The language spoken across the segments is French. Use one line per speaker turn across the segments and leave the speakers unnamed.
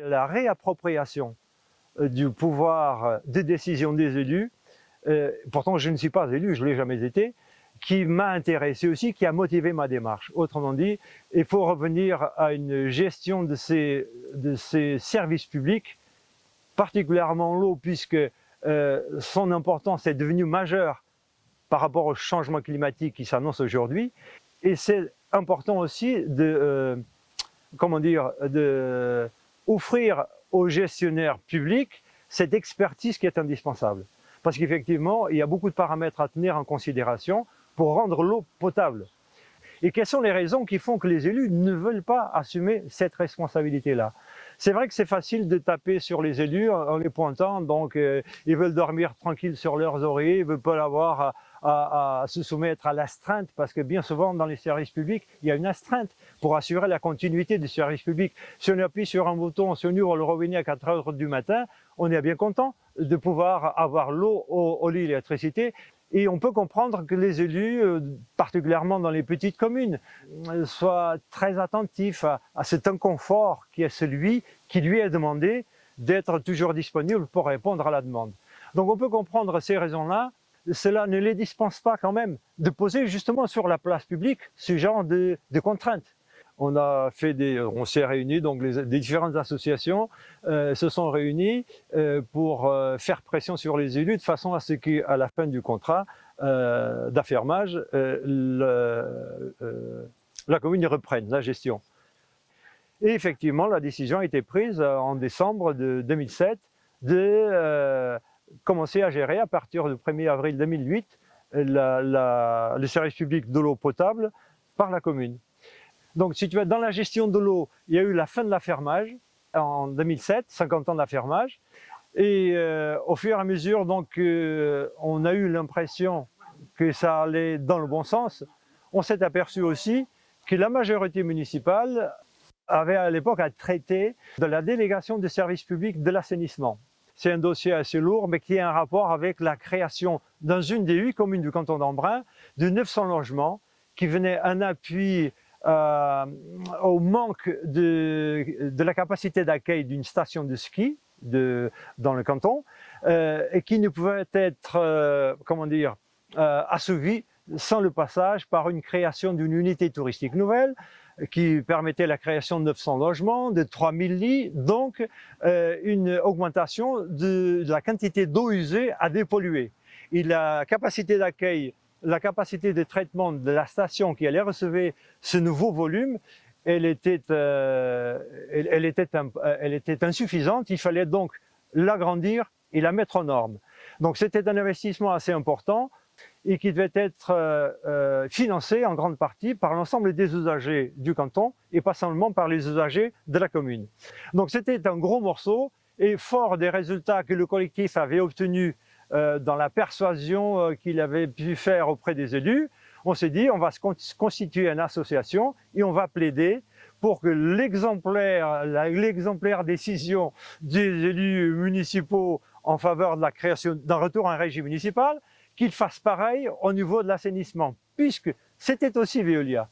La réappropriation du pouvoir de décision des élus, pourtant je ne suis pas élu, je ne l'ai jamais été, qui m'a intéressé aussi, qui a motivé ma démarche. Autrement dit, il faut revenir à une gestion de ces services publics, particulièrement l'eau, puisque son importance est devenue majeure par rapport au changement climatique qui s'annonce aujourd'hui. Et c'est important aussi de offrir aux gestionnaires publics cette expertise qui est indispensable. Parce qu'effectivement, il y a beaucoup de paramètres à tenir en considération pour rendre l'eau potable. Et quelles sont les raisons qui font que les élus ne veulent pas assumer cette responsabilité-là? C'est vrai que c'est facile de taper sur les élus en les pointant, donc ils veulent dormir tranquilles sur leurs oreillers, ils ne veulent pas avoir à se soumettre à l'astreinte, parce que bien souvent dans les services publics, il y a une astreinte pour assurer la continuité du service public. Si on appuie sur un bouton, si on ouvre le robinet à 4 heures du matin, on est bien content de pouvoir avoir l'eau au lit d'électricité. Et on peut comprendre que les élus, particulièrement dans les petites communes, soient très attentifs à cet inconfort qui est celui qui lui est demandé d'être toujours disponible pour répondre à la demande. Donc on peut comprendre ces raisons-là. Cela ne les dispense pas quand même de poser justement sur la place publique ce genre de contraintes. On s'est réunis, donc des différentes associations se sont réunies pour faire pression sur les élus de façon à ce qu'à la fin du contrat d'affermage, la commune reprenne la gestion. Et effectivement, la décision a été prise en décembre de 2007 de commencer à gérer à partir du 1er avril 2008 le service public de l'eau potable par la commune. Donc, si tu veux, dans la gestion de l'eau, il y a eu la fin de l'affermage en 2007, 50 ans d'affermage. Et au fur et à mesure, donc, on a eu l'impression que ça allait dans le bon sens. On s'est aperçu aussi que la majorité municipale avait à l'époque à traiter de la délégation des services publics de l'assainissement. C'est un dossier assez lourd, mais qui a un rapport avec la création, dans une des 8 communes du canton d'Embrun, de 900 logements qui venaient en appui au manque de la capacité d'accueil d'une station de ski dans le canton et qui ne pouvait être assouvi sans le passage par une création d'une unité touristique nouvelle qui permettait la création de 900 logements, de 3000 lits, donc une augmentation de la quantité d'eau usée à dépolluer. Et la capacité d'accueil, la capacité de traitement de la station qui allait recevoir ce nouveau volume, elle était insuffisante. Il fallait donc l'agrandir et la mettre aux normes. Donc c'était un investissement assez important et qui devait être financé en grande partie par l'ensemble des usagers du canton et pas seulement par les usagers de la commune. Donc c'était un gros morceau et fort des résultats que le collectif avait obtenus dans la persuasion qu'il avait pu faire auprès des élus, on s'est dit on va se constituer une association et on va plaider pour que l'exemplaire décision des élus municipaux en faveur de la création d'un retour à un régime municipal, qu'ils fassent pareil au niveau de l'assainissement, puisque c'était aussi Veolia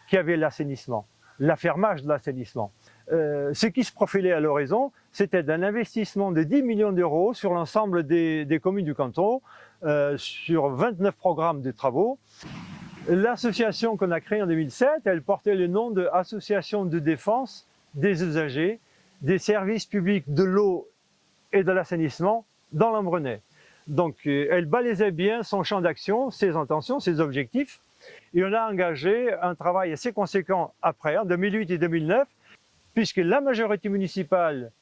qui avait l'assainissement, l'affermage de l'assainissement. Ce qui se profilait à l'horizon, c'était un investissement de 10 millions d'euros sur l'ensemble des communes du canton, sur 29 programmes de travaux. L'association qu'on a créée en 2007, elle portait le nom de Association de défense des usagers des services publics de l'eau et de l'assainissement dans l'Embrenais. Donc elle balisait bien son champ d'action, ses intentions, ses objectifs, et on a engagé un travail assez conséquent après, en 2008 et 2009, puisque la majorité municipale,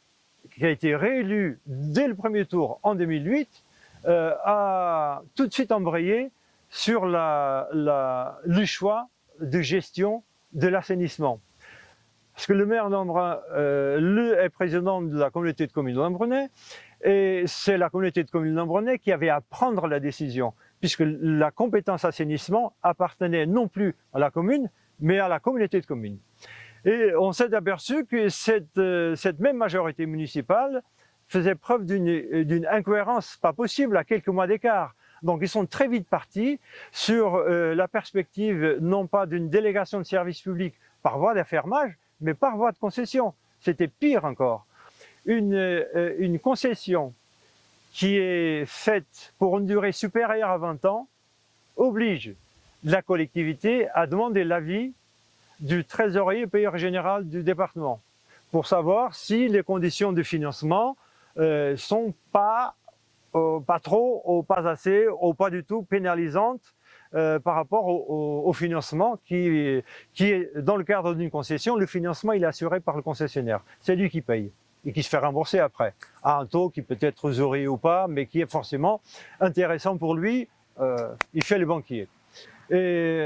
qui a été réélue dès le premier tour en 2008, a tout de suite embrayé sur le choix de gestion de l'assainissement. Parce que le maire d'Embrun est président de la communauté de communes d'Embrenais, et c'est la communauté de communes d'Embrenais qui avait à prendre la décision, puisque la compétence assainissement appartenait non plus à la commune, mais à la communauté de communes. Et on s'est aperçu que cette même majorité municipale faisait preuve d'une incohérence pas possible à quelques mois d'écart. Donc ils sont très vite partis sur la perspective non pas d'une délégation de services publics par voie d'affermage, mais par voie de concession. C'était pire encore. une concession qui est faite pour une durée supérieure à 20 ans oblige la collectivité à demander l'avis du trésorier payeur général du département pour savoir si les conditions de financement sont pas trop, ou pas assez, ou pas du tout pénalisantes par rapport au financement qui est, dans le cadre d'une concession, le financement il est assuré par le concessionnaire. C'est lui qui paye et qui se fait rembourser après, à un taux qui peut être usurier ou pas, mais qui est forcément intéressant pour lui, il fait le banquier. Et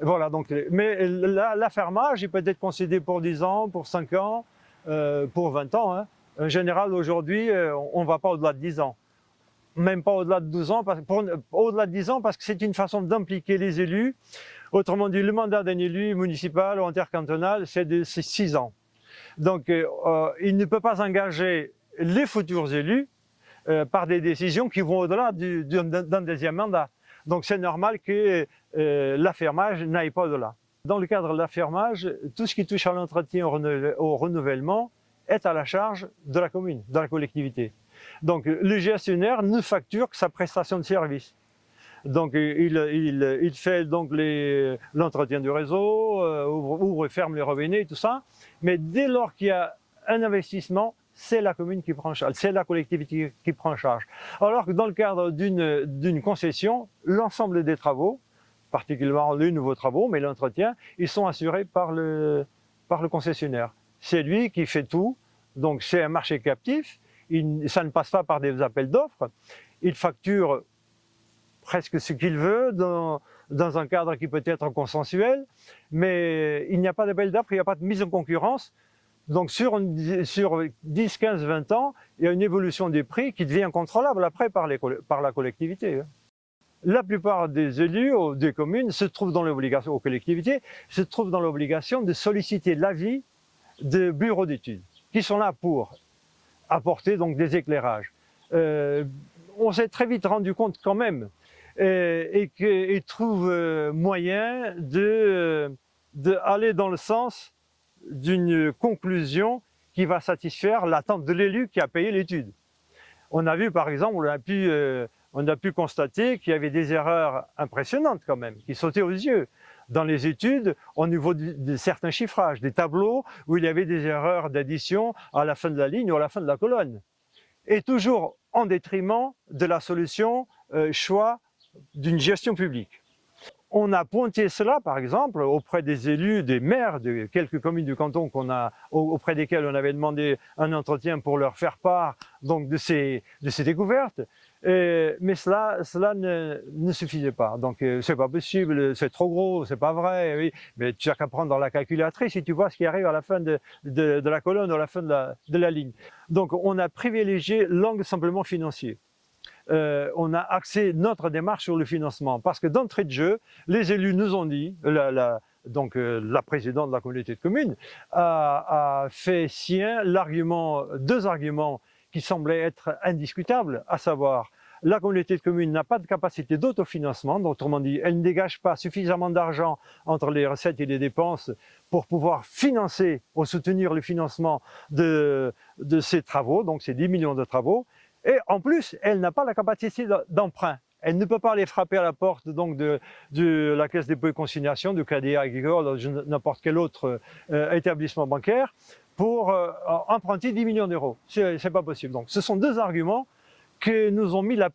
voilà, donc, mais l'affermage, il peut être concédé pour 10 ans, pour 5 ans, pour 20 ans. Hein. En général, aujourd'hui, on ne va pas au-delà de 10 ans. Même pas au-delà de 12 ans, au-delà de 10 ans, parce que c'est une façon d'impliquer les élus. Autrement dit, le mandat d'un élu municipal ou intercantonal, c'est de 6 ans. Donc, il ne peut pas engager les futurs élus par des décisions qui vont au-delà d'un deuxième mandat. Donc, c'est normal que l'affermage n'aille pas au-delà. Dans le cadre de l'affermage, tout ce qui touche à l'entretien, au renouvellement, est à la charge de la commune, de la collectivité. Donc, le gestionnaire ne facture que sa prestation de service. Donc, il fait donc l'entretien du réseau, ouvre et ferme les robinets, tout ça. Mais dès lors qu'il y a un investissement, c'est la commune qui prend en charge, c'est la collectivité qui prend en charge. Alors que dans le cadre d'une concession, l'ensemble des travaux, particulièrement les nouveaux travaux, mais l'entretien, ils sont assurés par le concessionnaire. C'est lui qui fait tout, donc c'est un marché captif, ça ne passe pas par des appels d'offres, il facture presque ce qu'il veut dans un cadre qui peut être consensuel, mais il n'y a pas d'appel d'offres, il n'y a pas de mise en concurrence. Donc sur 10, 15, 20 ans, il y a une évolution des prix qui devient incontrôlable après par la collectivité. La plupart des élus des communes se trouvent dans l'obligation, aux collectivités, se trouvent dans l'obligation de solliciter l'avis de bureaux d'études, qui sont là pour apporter donc des éclairages. On s'est très vite rendu compte quand même et trouve moyen d'aller dans le sens d'une conclusion qui va satisfaire l'attente de l'élu qui a payé l'étude. On a vu par exemple, on a pu constater qu'il y avait des erreurs impressionnantes quand même, qui sautaient aux yeux dans les études au niveau de certains chiffrages, des tableaux où il y avait des erreurs d'addition à la fin de la ligne ou à la fin de la colonne. Et toujours en détriment de la solution choix d'une gestion publique. On a pointé cela, par exemple, auprès des élus, des maires de quelques communes du canton auprès desquels on avait demandé un entretien pour leur faire part donc, de ces découvertes. Mais cela ne suffisait pas. Donc c'est pas possible, c'est trop gros, c'est pas vrai. Oui. Mais tu n'as qu'à prendre dans la calculatrice et tu vois ce qui arrive à la fin de la colonne ou à la fin de la ligne. Donc on a privilégié l'angle simplement financier. On a axé notre démarche sur le financement parce que d'entrée de jeu, les élus nous ont dit, la présidente de la communauté de communes a fait sien deux arguments qui semblaient être indiscutables, à savoir la communauté de communes n'a pas de capacité d'autofinancement, autrement dit, elle ne dégage pas suffisamment d'argent entre les recettes et les dépenses pour pouvoir financer ou soutenir le financement de ces travaux, donc ces 10 millions de travaux. Et en plus, elle n'a pas la capacité d'emprunt. Elle ne peut pas aller frapper à la porte donc, de la Caisse des dépôts et consignations, du Crédit Agricole, ou de n'importe quel autre établissement bancaire pour emprunter 10 millions d'euros. C'est pas possible. Donc, ce sont deux arguments qui nous ont mis la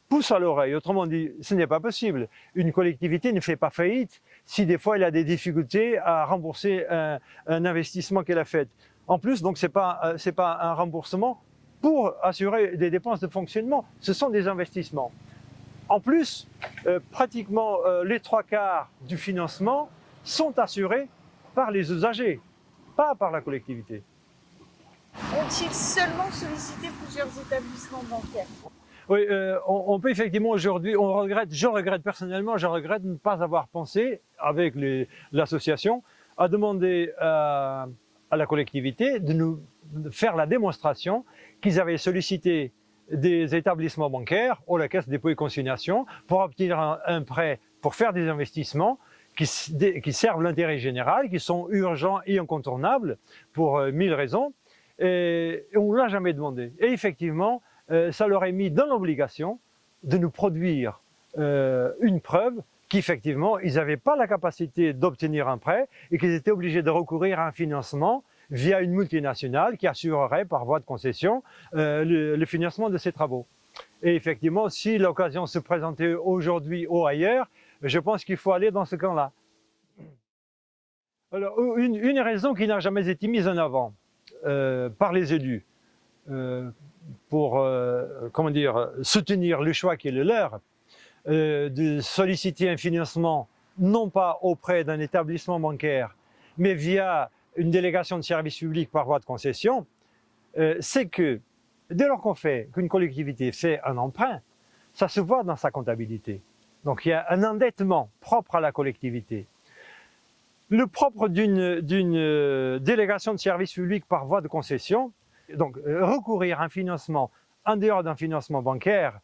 pouce à l'oreille. Autrement dit, ce n'est pas possible. Une collectivité ne fait pas faillite si des fois elle a des difficultés à rembourser un investissement qu'elle a fait. En plus, donc, c'est pas un remboursement pour assurer des dépenses de fonctionnement. Ce sont des investissements. En plus, pratiquement les 3/4 du financement sont assurés par les usagers, pas par la collectivité.
Ont-ils seulement sollicité plusieurs établissements bancaires?
Oui, on peut effectivement aujourd'hui, je regrette personnellement, je regrette de ne pas avoir pensé avec l'association à demander à la collectivité de nous faire la démonstration qu'ils avaient sollicité des établissements bancaires ou la Caisse des dépôts et consignations pour obtenir un prêt pour faire des investissements qui servent l'intérêt général, qui sont urgents et incontournables pour 1000 raisons. et on ne l'a jamais demandé. Et effectivement, ça leur est mis dans l'obligation de nous produire une preuve qu'effectivement, ils n'avaient pas la capacité d'obtenir un prêt et qu'ils étaient obligés de recourir à un financement via une multinationale qui assurerait par voie de concession le financement de ces travaux. Et effectivement, si l'occasion se présentait aujourd'hui ou ailleurs, je pense qu'il faut aller dans ce camp-là. Alors, une raison qui n'a jamais été mise en avant par les élus pour comment dire, soutenir le choix qui est le leur, de solliciter un financement non pas auprès d'un établissement bancaire, mais via une délégation de service public par voie de concession, c'est que dès lors qu'une collectivité fait un emprunt, ça se voit dans sa comptabilité. Donc il y a un endettement propre à la collectivité. Le propre d'une délégation de service public par voie de concession, donc recourir à un financement en dehors d'un financement bancaire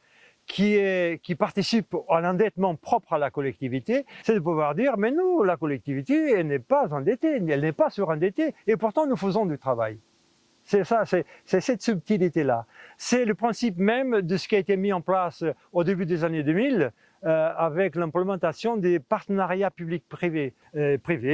qui participe à l'endettement propre à la collectivité, c'est de pouvoir dire, mais nous, la collectivité, elle n'est pas endettée, elle n'est pas surendettée, et pourtant nous faisons du travail. C'est ça, c'est cette subtilité-là. C'est le principe même de ce qui a été mis en place au début des années 2000 avec l'implémentation des partenariats publics-privés,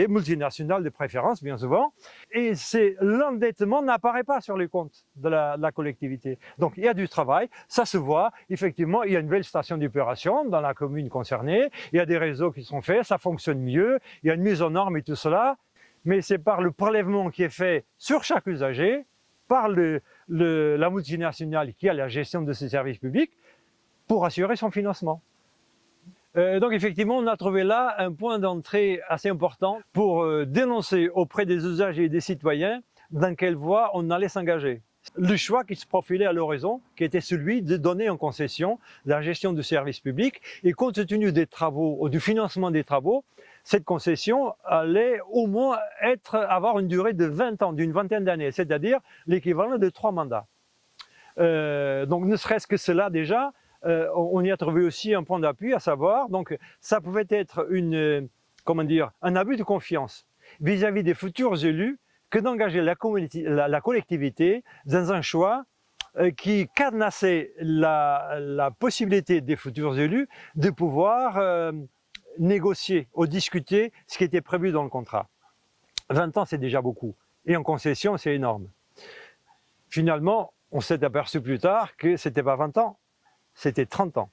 multinationales de préférence bien souvent. Et l'endettement n'apparaît pas sur les comptes de la collectivité. Donc il y a du travail, ça se voit. Effectivement, il y a une nouvelle station d'épuration dans la commune concernée. Il y a des réseaux qui sont faits, ça fonctionne mieux. Il y a une mise aux normes et tout cela. Mais c'est par le prélèvement qui est fait sur chaque usager, par la multinationale qui a la gestion de ces services publics pour assurer son financement. Donc effectivement, on a trouvé là un point d'entrée assez important pour dénoncer auprès des usagers et des citoyens dans quelle voie on allait s'engager. Le choix qui se profilait à l'horizon, qui était celui de donner en concession la gestion du service public, et compte tenu des travaux, ou du financement des travaux, cette concession allait au moins avoir une durée de 20 ans, d'une vingtaine d'années, c'est-à-dire l'équivalent de 3 mandats. Donc ne serait-ce que cela déjà, on y a trouvé aussi un point d'appui, à savoir, donc ça pouvait être un abus de confiance vis-à-vis des futurs élus que d'engager la collectivité dans un choix qui cadenassait la possibilité des futurs élus de pouvoir négocier ou discuter ce qui était prévu dans le contrat. 20 ans, c'est déjà beaucoup. Et en concession, c'est énorme. Finalement, on s'est aperçu plus tard que ce n'était pas 20 ans, c'était 30 ans.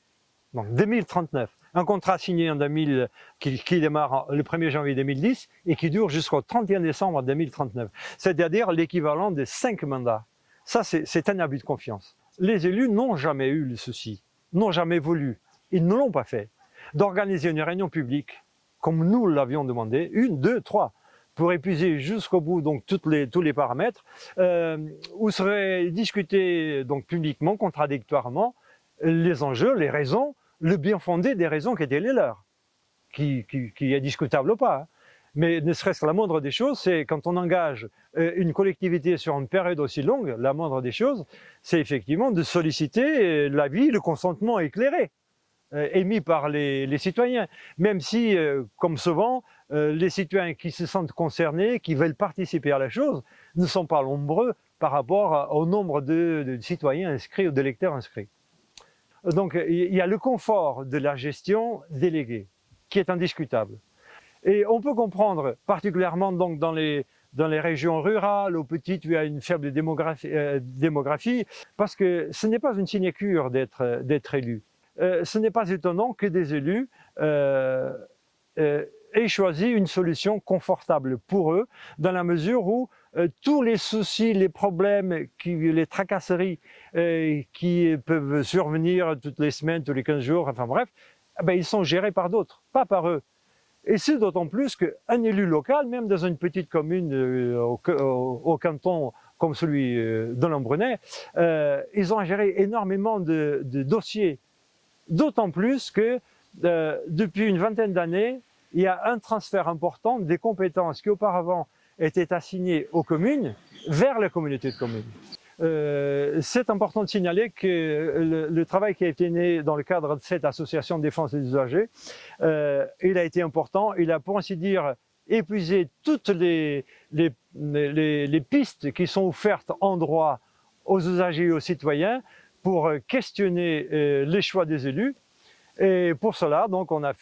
Donc 2039. Un contrat signé en 2000, qui démarre le 1er janvier 2010 et qui dure jusqu'au 31 décembre 2039. C'est-à-dire l'équivalent de 5 mandats. Ça, c'est un abus de confiance. Les élus n'ont jamais eu le souci, n'ont jamais voulu, ils ne l'ont pas fait, d'organiser une réunion publique, comme nous l'avions demandé, 1, 2, 3, pour épuiser jusqu'au bout donc tous les paramètres, où seraient discutés donc publiquement, contradictoirement, les enjeux, les raisons, le bien fondé des raisons qui étaient les leurs, qui est discutable ou pas. Hein. Mais ne serait-ce que la moindre des choses, c'est quand on engage une collectivité sur une période aussi longue, la moindre des choses, c'est effectivement de solliciter l'avis, le consentement éclairé, émis par les citoyens. Même si, comme souvent, les citoyens qui se sentent concernés, qui veulent participer à la chose, ne sont pas nombreux par rapport au nombre de citoyens inscrits ou de lecteurs inscrits. Donc il y a le confort de la gestion déléguée, qui est indiscutable. Et on peut comprendre, particulièrement donc dans les régions rurales ou petites où il y a une faible démographie, parce que ce n'est pas une sinécure d'être élu. Ce n'est pas étonnant que des élus aient choisi une solution confortable pour eux, dans la mesure où tous les soucis, les problèmes, les tracasseries qui peuvent survenir toutes les semaines, tous les 15 jours, enfin bref, ils sont gérés par d'autres, pas par eux. Et c'est d'autant plus qu'un élu local, même dans une petite commune au canton comme celui de Lambrunais, ils ont à gérer énormément de dossiers. D'autant plus que depuis une vingtaine d'années, il y a un transfert important des compétences qui auparavant étaient assignées aux communes vers la communauté de communes. C'est important de signaler que le travail qui a été né dans le cadre de cette association de défense des usagers, il a été important. Il a, pour ainsi dire, épuisé toutes les pistes qui sont offertes en droit aux usagers et aux citoyens pour questionner les choix des élus. Et pour cela, donc, on a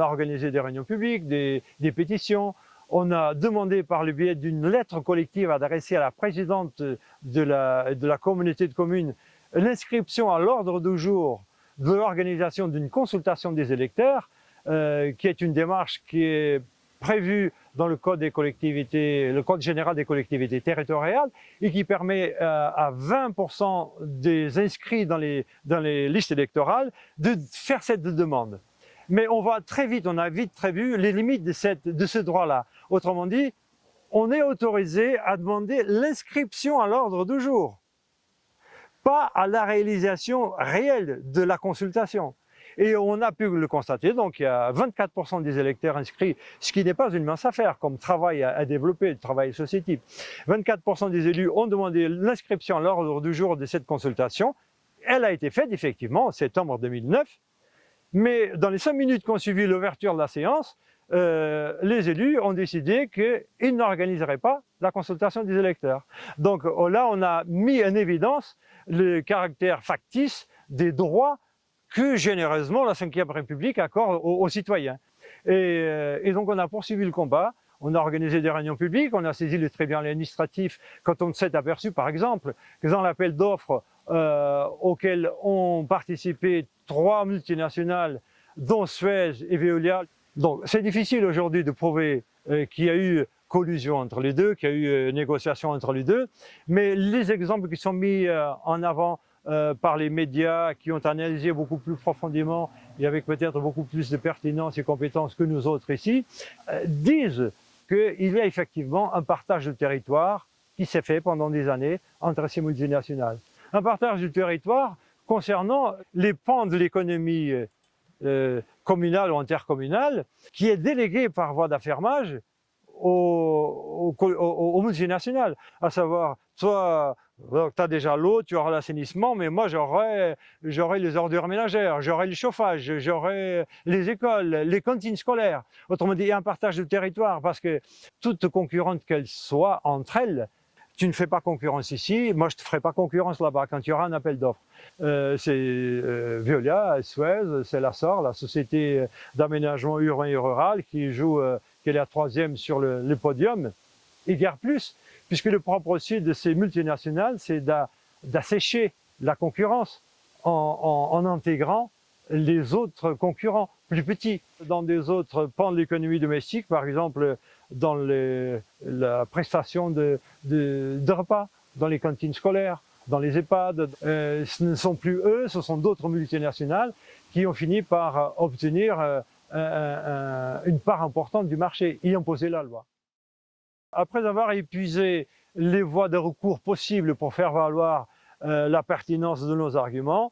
organisé des réunions publiques, des pétitions. On a demandé par le biais d'une lettre collective adressée à la présidente de la communauté de communes l'inscription à l'ordre du jour de l'organisation d'une consultation des électeurs, qui est une démarche qui est prévue dans le code général des collectivités territoriales et qui permet à 20% des inscrits dans les listes électorales de faire cette demande. Mais on a vite prévu les limites de ce droit-là. Autrement dit, on est autorisé à demander l'inscription à l'ordre du jour, pas à la réalisation réelle de la consultation. Et on a pu le constater, donc il y a 24% des électeurs inscrits, ce qui n'est pas une mince affaire comme travail à développer, travail associatif. 24% des élus ont demandé l'inscription à l'ordre du jour de cette consultation. Elle a été faite effectivement en septembre 2009, mais dans les 5 minutes qui ont suivi l'ouverture de la séance, les élus ont décidé qu'ils n'organiseraient pas la consultation des électeurs. Donc là, on a mis en évidence le caractère factice des droits que généreusement la Ve République accorde aux citoyens. Et donc on a poursuivi le combat, on a organisé des réunions publiques, on a saisi le tribunal administratif quand on s'est aperçu par exemple que dans l'appel d'offres auquel ont participé 3 multinationales dont Suez et Veolia. Donc c'est difficile aujourd'hui de prouver qu'il y a eu collusion entre les deux, qu'il y a eu négociation entre les deux, mais les exemples qui sont mis en avant par les médias qui ont analysé beaucoup plus profondément et avec peut-être beaucoup plus de pertinence et compétences que nous autres ici, disent qu'il y a effectivement un partage de territoire qui s'est fait pendant des années entre ces multinationales. Un partage du territoire concernant les pans de l'économie communale ou intercommunale qui est délégué par voie d'affermage aux multinationales, à savoir, toi, tu as déjà l'eau, tu auras l'assainissement, mais moi j'aurai les ordures ménagères, j'aurai le chauffage, j'aurai les écoles, les cantines scolaires. Autrement dit, il y a un partage de territoire, parce que toutes concurrentes qu'elles soient entre elles, tu ne fais pas concurrence ici, moi je ne te ferai pas concurrence là-bas quand il y aura un appel d'offres. C'est Veolia, Suez, c'est la SOR, la Société d'aménagement urbain et rural, qui est la 3e sur le podium, et guère plus, puisque le propre aussi de ces multinationales, c'est d'assécher la concurrence en intégrant les autres concurrents plus petits. Dans des autres pans de l'économie domestique, par exemple dans la prestation de repas, dans les cantines scolaires, dans les EHPAD, ce ne sont plus eux, ce sont d'autres multinationales qui ont fini par obtenir une part importante du marché et imposer la loi. Après avoir épuisé les voies de recours possibles pour faire valoir la pertinence de nos arguments,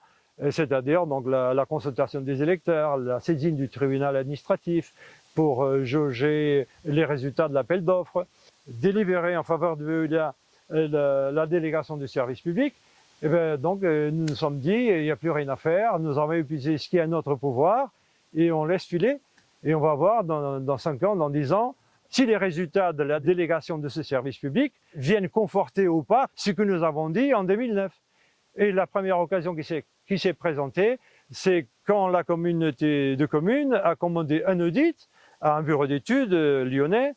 c'est-à-dire donc la consultation des électeurs, la saisine du tribunal administratif pour jauger les résultats de l'appel d'offres, délibérer en faveur de Veolia la délégation du service public, et bien, donc nous nous sommes dit, il n'y a plus rien à faire, nous avons épuisé ce qui est à notre pouvoir, et on laisse filer, et on va voir dans 5 ans, dans 10 ans, si les résultats de la délégation de ce service public viennent conforter ou pas ce que nous avons dit en 2009. Et la première occasion qui s'est présentée, c'est quand la communauté de communes a commandé un audit à un bureau d'études lyonnais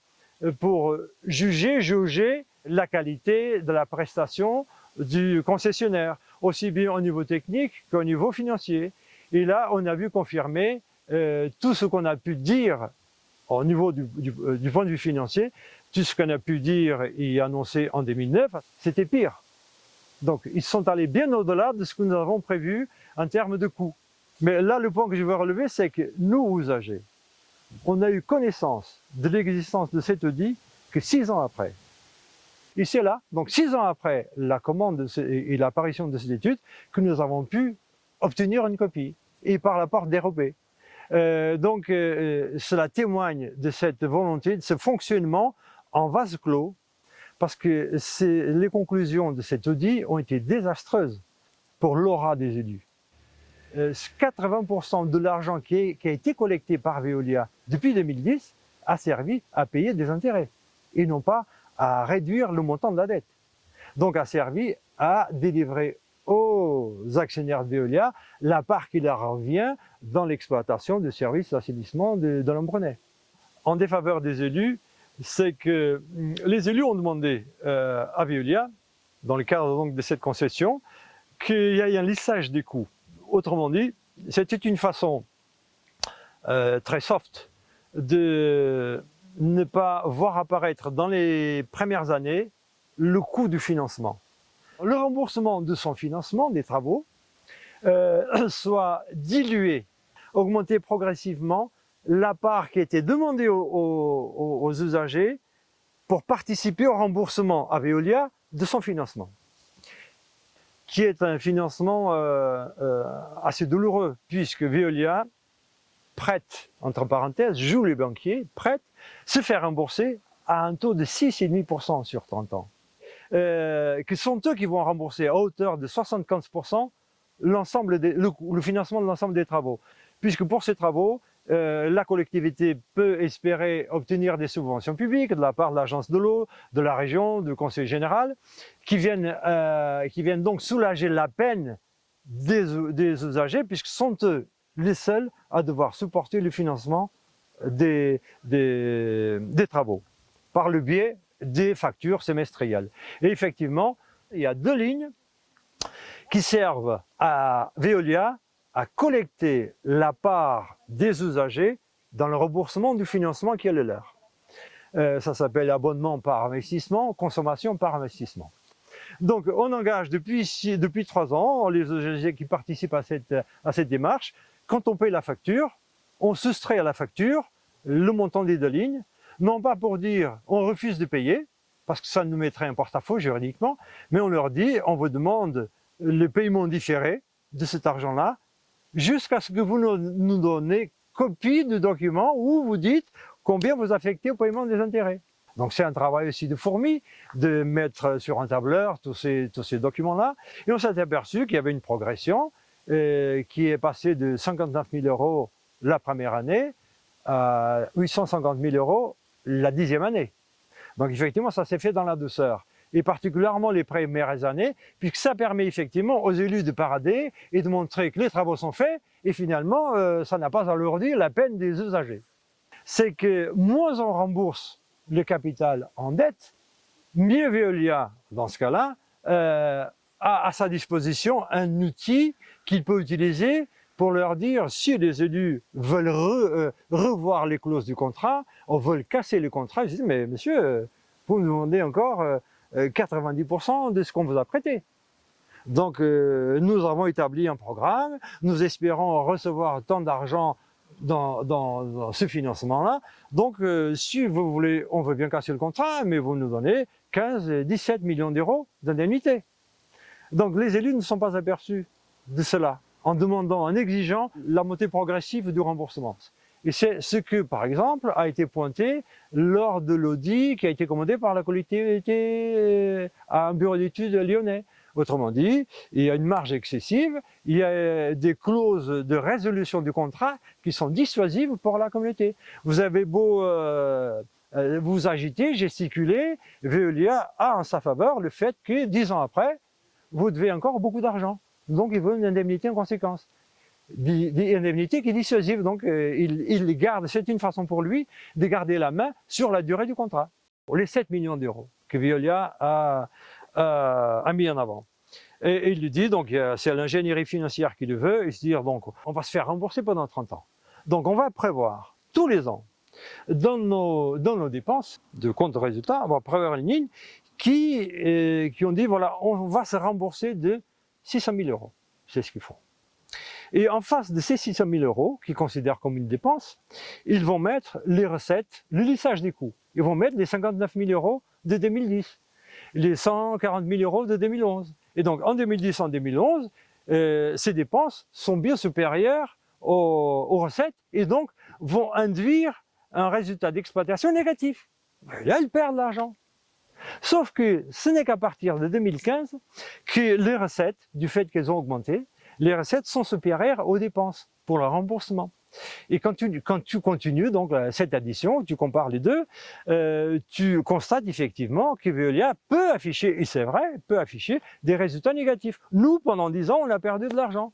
pour jauger la qualité de la prestation du concessionnaire, aussi bien au niveau technique qu'au niveau financier. Et là, on a vu confirmer tout ce qu'on a pu dire au niveau du point de vue financier, tout ce qu'on a pu dire et annoncer en 2009, c'était pire. Donc, ils sont allés bien au-delà de ce que nous avons prévu en termes de coûts. Mais là, le point que je veux relever, c'est que nous, usagers, on a eu connaissance de l'existence de cet audit que 6 ans après. Et c'est là, donc 6 ans après la commande et l'apparition de cette étude, que nous avons pu obtenir une copie, et par la porte dérobée. Donc cela témoigne de cette volonté, de ce fonctionnement en vase clos, parce que les conclusions de cet audit ont été désastreuses pour l'aura des élus. 80% de l'argent qui a été collecté par Veolia depuis 2010 a servi à payer des intérêts et non pas à réduire le montant de la dette. Donc a servi à délivrer aux actionnaires de Veolia la part qui leur revient dans l'exploitation du service d'assainissement de l'Embrenais. En défaveur des élus, c'est que les élus ont demandé à Veolia, dans le cadre donc de cette concession, qu'il y ait un lissage des coûts. Autrement dit, c'était une façon très soft de ne pas voir apparaître dans les premières années le coût du financement. Le remboursement de son financement, des travaux, soit dilué, augmenté progressivement la part qui était demandée aux usagers pour participer au remboursement à Veolia de son financement, qui est un financement assez douloureux, puisque Veolia prête, entre parenthèses, joue les banquiers, prête, se fait rembourser à un taux de 6,5% sur 30 ans. Que sont eux qui vont rembourser à hauteur de 75% le financement de l'ensemble des travaux. Puisque pour ces travaux, la collectivité peut espérer obtenir des subventions publiques de la part de l'agence de l'eau, de la région, du conseil général, qui viennent donc soulager la peine des usagers, puisque sont eux les seuls à devoir supporter le financement des travaux, par le biais des factures semestrielles. Et effectivement, il y a deux lignes qui servent à Veolia à collecter la part des usagers dans le remboursement du financement qui est le leur. Ça s'appelle abonnement par investissement, consommation par investissement. Donc on engage depuis 3 ans les usagers qui participent à cette démarche. Quand on paye la facture, on soustrait à la facture le montant des deux lignes, non pas pour dire on refuse de payer, parce que ça nous mettrait un porte-à-faux juridiquement, mais on leur dit on vous demande le paiement différé de cet argent-là, jusqu'à ce que vous nous donnez copie du document où vous dites combien vous affectez au paiement des intérêts. Donc c'est un travail aussi de fourmi, de mettre sur un tableur tous ces documents-là. Et on s'est aperçu qu'il y avait une progression qui est passée de 59 000 € la première année à 850 000 € la 10e année. Donc effectivement, ça s'est fait dans la douceur. Et particulièrement les premières années, puisque ça permet effectivement aux élus de parader et de montrer que les travaux sont faits, et finalement, ça n'a pas alourdi la peine des usagers. C'est que moins on rembourse le capital en dette, mieux Veolia, dans ce cas-là, a à sa disposition un outil qu'il peut utiliser pour leur dire si les élus veulent revoir les clauses du contrat, ou veulent casser le contrat, ils disent mais monsieur, vous nous demandez encore 90% de ce qu'on vous a prêté. Donc nous avons établi un programme, nous espérons recevoir tant d'argent dans ce financement-là. Donc si vous voulez, on veut bien casser le contrat, mais vous nous donnez 15-17 millions d'euros d'indemnité. Donc les élus ne sont pas aperçus de cela, en demandant, en exigeant la montée progressive du remboursement. Et c'est ce que, par exemple, a été pointé lors de l'audit qui a été commandé par la collectivité à un bureau d'études lyonnais. Autrement dit, il y a une marge excessive, il y a des clauses de résolution du contrat qui sont dissuasives pour la communauté. Vous avez beau vous agiter, gesticuler, Veolia a en sa faveur le fait que 10 ans après, vous devez encore beaucoup d'argent. Donc il veut une indemnité en conséquence. Des indemnités qui est dissuasive, donc il garde, c'est une façon pour lui de garder la main sur la durée du contrat. Les 7 millions d'euros que Veolia a mis en avant. Et il lui dit, donc c'est l'ingénierie financière qui le veut, il se dit donc on va se faire rembourser pendant 30 ans. Donc on va prévoir tous les ans dans nos dépenses de compte de résultat, on va prévoir une ligne qui ont dit voilà, on va se rembourser de 600 000 €. C'est ce qu'ils font. Et en face de ces 600 000 € qu'ils considèrent comme une dépense, ils vont mettre les recettes, le lissage des coûts. Ils vont mettre les 59 000 € de 2010, les 140 000 € de 2011. Et donc en 2010, en 2011, ces dépenses sont bien supérieures aux recettes et donc vont induire un résultat d'exploitation négatif. Et là, ils perdent l'argent. Sauf que ce n'est qu'à partir de 2015 que les recettes, du fait qu'elles ont augmenté, les recettes sont supérieures aux dépenses pour le remboursement. Et quand tu continues donc cette addition, tu compares les deux, tu constates effectivement que Veolia peut afficher, et c'est vrai, peut afficher des résultats négatifs. Nous, pendant 10 ans, on a perdu de l'argent.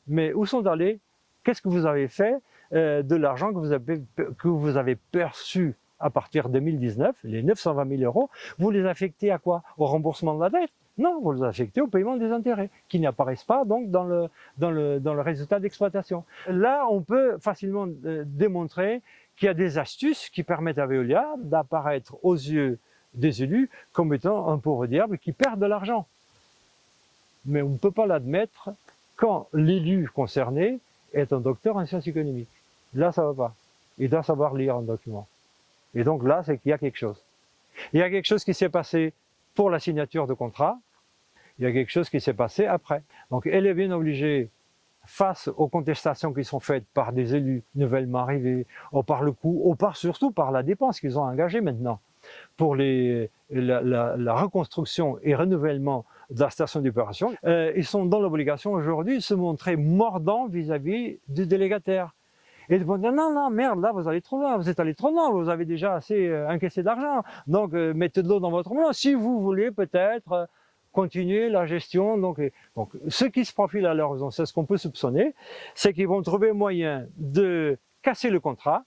Mais où sont allés? Qu'est-ce que vous avez fait de l'argent que vous avez perçu à partir de 2019, les 920 000 euros, vous les affectez à quoi? Au remboursement de la dette? Non, vous les affectez au paiement des intérêts, qui n'apparaissent pas donc dans le résultat d'exploitation. Là, on peut facilement démontrer qu'il y a des astuces qui permettent à Veolia d'apparaître aux yeux des élus comme étant un pauvre diable qui perd de l'argent. Mais on ne peut pas l'admettre quand l'élu concerné est un docteur en sciences économiques. Là, ça ne va pas. Il doit savoir lire un document. Et donc là, c'est qu'il y a quelque chose. Il y a quelque chose qui s'est passé pour la signature de contrat, il y a quelque chose qui s'est passé après. Donc elle est bien obligée, face aux contestations qui sont faites par des élus nouvellement arrivés, ou par le coût, ou surtout par la dépense qu'ils ont engagée maintenant, pour la reconstruction et renouvellement de la station d'opération, ils sont dans l'obligation aujourd'hui de se montrer mordants vis-à-vis du délégataire. Et de dire non, merde, là vous allez trop loin, vous êtes allé trop loin, vous avez déjà assez encaissé d'argent, donc mettez de l'eau dans votre moulin si vous voulez peut-être continuer la gestion. Donc, ce qui se profile à l'horizon, c'est ce qu'on peut soupçonner, c'est qu'ils vont trouver moyen de casser le contrat,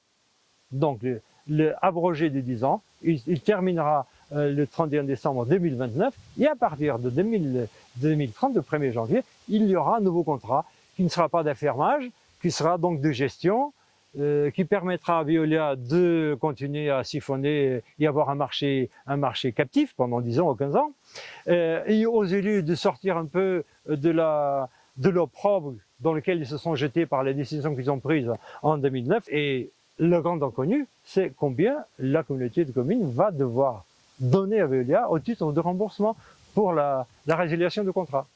donc le abroger de 10 ans, il terminera le 31 décembre 2029, et à partir de 2030, le 1er janvier, il y aura un nouveau contrat qui ne sera pas d'affermage, qui sera donc de gestion, qui permettra à Veolia de continuer à siphonner et avoir un marché captif pendant 10 ans ou 15 ans, et aux élus de sortir un peu de l'opprobre dans lequel ils se sont jetés par les décisions qu'ils ont prises en 2009. Et le grand inconnu, c'est combien la communauté de communes va devoir donner à Veolia au titre de remboursement pour la résiliation de contrat.